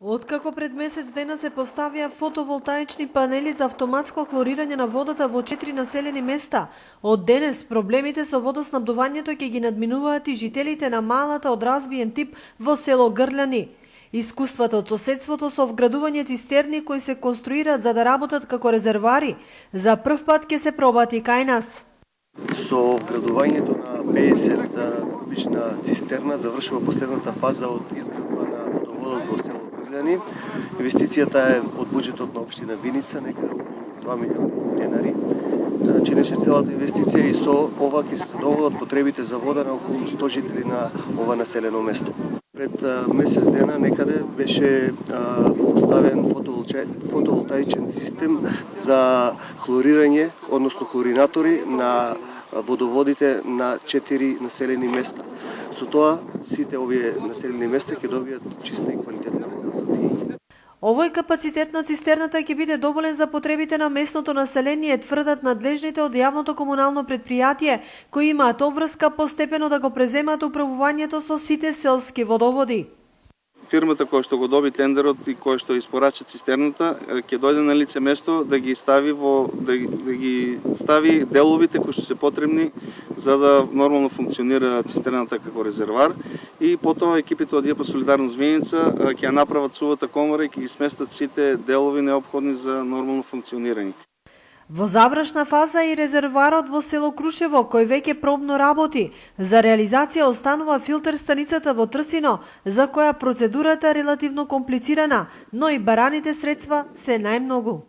Откако пред месец дена се поставија фотоволтаични панели за автоматско хлорирање на водата во 4 населени места, од денес проблемите со водоснабдувањето ќе ги надминуваат и жителите на малата од разбиен тип во село Грљани. Искуствата од соседството со вградување цистерни кои се конструираат за да работат како резервари, за прв пат ќе се пробати кај нас. Со вградувањето на 50 кубична цистерна завршува последната фаза од изградба на водоводот во село Грљани. Инвестицијата е од буџетот на општина Виница, некаде околу 2 милиони денари. Чинеше целата инвестиција и со ова ќе се задоволат потребите за вода на околу 100 жители на ова населено место. Пред месец дена некаде беше поставен фотоволтаичен систем за хлорирање, односно хлоринатори на водоводите на 4 населени места. Со тоа сите овие населени места ќе добијат чиста и квалитетна вода за пиење. Овој капацитет на цистерната ќе биде доволен за потребите на местното население, тврдат надлежните од јавното комунално предпријатие, кои имаат обврска постепено да го преземат управувањето со сите селски водоводи. Фирмата која што го доби тендерот и која што испорача цистерната ќе дојде на лице место да ги стави деловите кои што се потребни за да нормално функционира цистерната како резервар и потоа екипите од ЈП Солидарност Виница ќе ја направат сувата комора и ќе ги сместат сите делови неопходни за нормално функционирање. Во завршна фаза и резерварот во село Крушево, кој веќе пробно работи. За реализација останува филтер станицата во Трсино, за која процедурата е релативно комплицирана, но и бараните средства се најмногу.